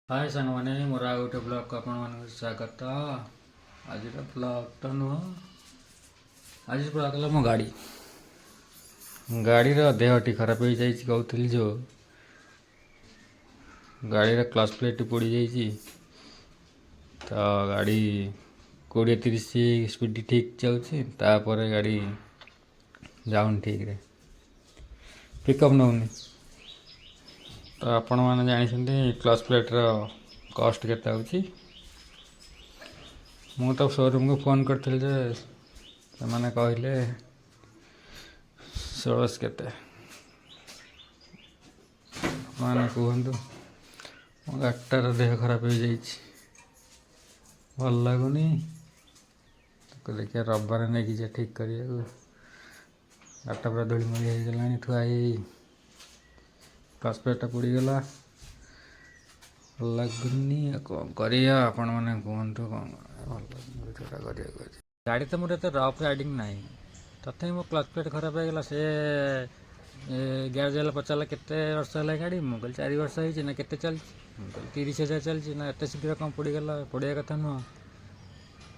हाय साଙ୍ଗमाने मोर आ गोटे ब्लॉग को आपण स्वागत। आज ब्लॉग तो नुह आज ब्लॉग है मो गाड़ी देहटी खराब हो जाइए कहूली जो गाड़ी क्लच प्लेट पोड़ जाइए। तो गाड़ी 20-30 स्पीड ठीक जाऊँगी गाड़ी जाऊन ठीक रे पिकअप नौनी। तो आपण मैंने जानते क्लच प्लेट्र कस्ट के मु तो शोरूम को फोन करते से कहले 16 केते मैंने कहतु मो गाड़ीटार देह खराब हो जाइए भल लगुनि। देखिए रविवार नहीं कि ठीक कर गाड़ीटा पूरा धूलीमूली होगला थुआ क्लच प्लेटा पोड़गला भल लगुनि कौन करिया आपण मैंने कहतु कौन भल गाड़ी तो मोर एत रफ राइडिंग ना तथा मो क्लच प्लेट खराब होगला से ग्यारेज वाला पचारा केते वर्ष है गाड़ी मुझे 4 वर्ष हो केते चल 30,000 चलती ना एत शीघ्र कम पड़गला पड़ा कथा नुह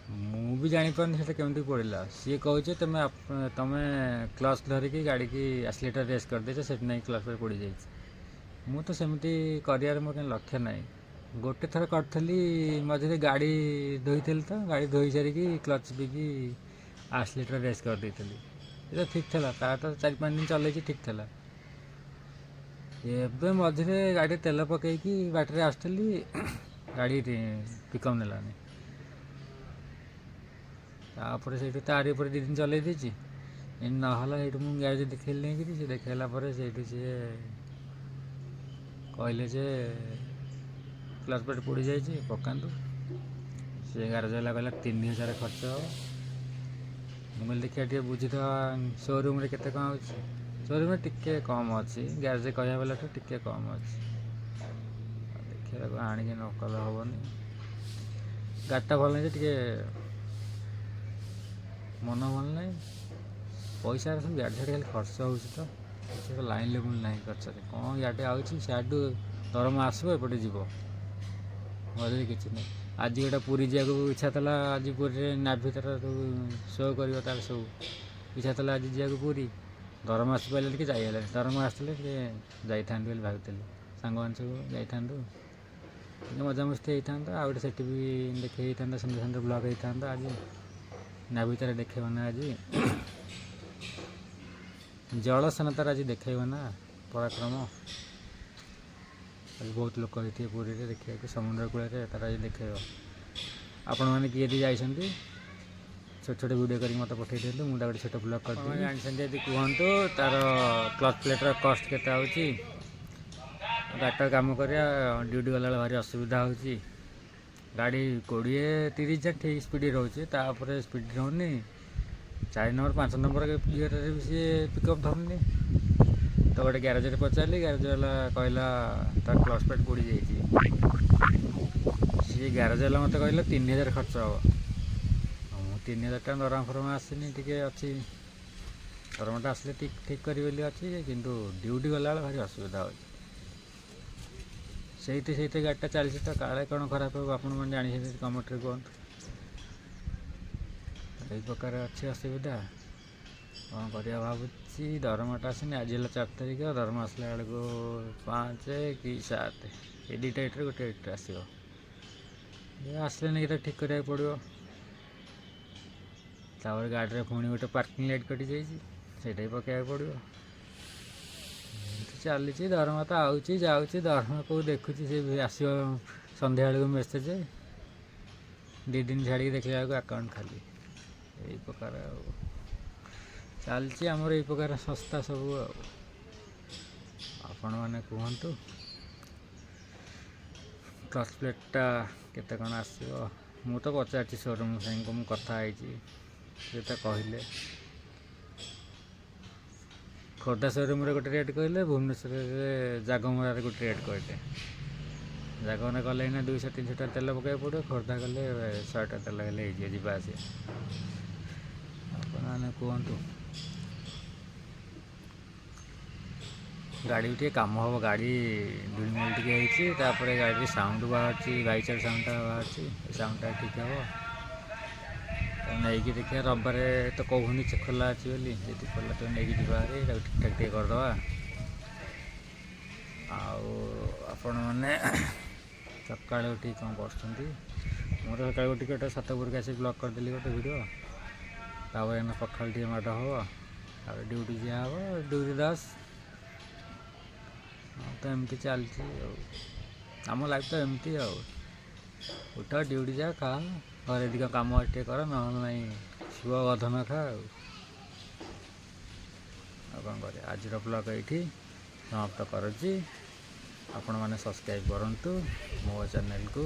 मुझे जापारे से केमती पड़ा सी कहे तुम्हें क्लच धरिकी गाड़ी की एक्सीलेटर रेस कर देचे से नहीं क्लच प्लेट पड़ जाए। मु तो सेमती कर मोर लक्ष्य ना गोटे थर करी मझे गाड़ी धोई तो गाड़ी धोई सारिकी क्लच भी एक्सीलेटर रेस कर दी ये ठीक था तो 4-5 दिन चल ठीक था। एवं मझे गाड़ी तेल पकईकी बाटर आसली गाड़ी पिकअप नेलानी तापर से तारी पर 2 दिन चल देती ना मुझे गाड़ी देखल नहीं कि देखला से कहले जे क्लच प्लेट पोड़ जाइए पकातु से गारज वाला कहला 3,000 खर्च हम मुझे देखिए बुझी शोरूम रे केते कम अच्छे शोरूम में टिके कम अच्छी ग्यारेज कहया बेला टिके कम अच्छी देखिए आणिक नकल हेनी गाड़ीटा भल नहीं टे मन भल नहीं पैसा सब गाड़ी छाड़ी खाली खर्च हो लाइन लेवल ना खर्च कौन गाड़ी आडू दरमा आसो एपटे जीव मजे किसी नहीं। आज गोटे पूरी जाक इच्छा था आज पूरी नाभि तार शो कर तार सब इच्छा था आज जाक पूरी दरमा आसी पारे कि जाइए दरमा आसते जाता भावुली सांग मान सब जाता मजामस्ती होता आ गए से भी देखे सुंदर सुंदर ब्लॉग होता आज नाभि तार देखेबना आज जलसेना तार आज देखेबना पराक्रम आज बहुत लोक होते पूरी देखा समुद्र कूल तार आज देखे आपण मैंने किए जाइए छोट छोट वीडियो कर मत पठे दिखाँ मुझे गोटे छोट ब्लॉग कर जानते कहतु तार क्लच प्लेटर कस्ट के गाड़ीटा कम कर ड्यूटी गला भारी असुविधा हो गाड़ी 20-30 जा ठीक स्पीड रोचे स्पीड रोनी 4 नंबर 5 नंबर भी सी पिकअप धरनी तो गोटे ग्यारेज पचारि ग्यारेज वाला कहला तार क्लच प्लेट पोड़ जाइए सी ग्यारेज वाला मत कहला 3,000 खर्च हम 3,000 टका दरमा फरमा आसनी टे अच्छी दरमाटा आसले ठीक करी अच्छी किंतु ड्यूटी गला भारी असुविधा हो गाड़ीटा चलती तो काले कौन खराब हो आप जानी कमेंट कहतु यही प्रकार अच्छी असुविधा कौन कर भावुँ दरमाटा आसनी आज है 4 तारिख दरमा आसला बेल को 5 कि 7 ये 2टा डेट्रे गोटे डेट्रे आसो आसले नहीं तो ठीक कराया पड़ो गाड़ी पुणी गोटे पार्किंग लाइट कटि जाइए पकड़ा पड़ो चली दरमा तो आऊँगी जाऊँगी दरमा को देखुची से आसो सन्ध्या बेलू मेसेज 2 दिन छाड़ी देखला अकाउंट खाली यही प्रकार चलती आमर यही प्रकार सस्ता सब आपण मैंने कहतु क्लच प्लेटा केते कौन आसो मु तो पचार शोरूम साइंग को मुझे तो कहले खोर्धा शोरूम गोटे रेट कहले भुवनेश्वर जागमरार गोटे रेट कहले जागमरा गले 200-300 टा तेल पकड़ पड़ो खोर्धा गले 100 टा तेल गले जावास आपने कहतु ଗାଡ଼ି ଟିକେ କାମ ହେବ, ଗାଡ଼ି ଧୂଳିମୂଳି ଟିକେ ହେଇଛି, ତାପରେ ଗାଡ଼ିରେ ସାଉଣ୍ଡ ବାହାରୁଛି, ବାଇଚାର ସାଉଣ୍ଡଟା ବାହାରୁଛି, ଏ ସାଉଣ୍ଡଟା ଠିକ୍ ହେବ। ନେଇକି ଦେଖିବା ରବିବାରେ ତ କହୁନି ସେ ଖୋଲା ଅଛି ବୋଲି, ଯଦି ଖୋଲା ତ ନେଇକି ଯିବା ଭାରି, ତାକୁ ଠିକ୍ଠାକ୍ ଟିକେ କରିଦେବା। ଆଉ ଆପଣମାନେ ସକାଳୁ ଉଠିକି କ'ଣ କରୁଛନ୍ତି? ମୁଁ ତ ସକାଳୁ ଉଠିକି ଗୋଟେ ଛାତଉପରକୁ ଆସି ବ୍ଲଗ୍ କରିଦେଲି ଗୋଟେ ଭିଡ଼ିଓ, ତାପରେ ଏଇନା ପଖାଳ ଟିକେ ମାଡ଼ ହେବ, ତାପରେ ଡ୍ୟୁଟି ଯିଆ ହେବ, ଡ୍ୟୁଟି 10। ତ ଏମିତି ଚାଲିଛି ଆଉ, ଆମ ଲାଇଫ୍ ତ ଏମିତି ଆଉ, ଉଠ ଡ୍ୟୁଟି ଯା, ଖା, ଘରେ ଏତିକ କାମ ଟିକେ କର, ନହେଲେ ନାହିଁ ଶୁଅ ଗଧ ନ ଖା ଆଉ କ'ଣ କରିବା। ଆଜିର ବ୍ଲଗ୍ ଏଇଠି ସମାପ୍ତ କରୁଛି। ଆପଣମାନେ ସବସ୍କ୍ରାଇବ୍ କରନ୍ତୁ ମୋ ଚ୍ୟାନେଲ୍କୁ।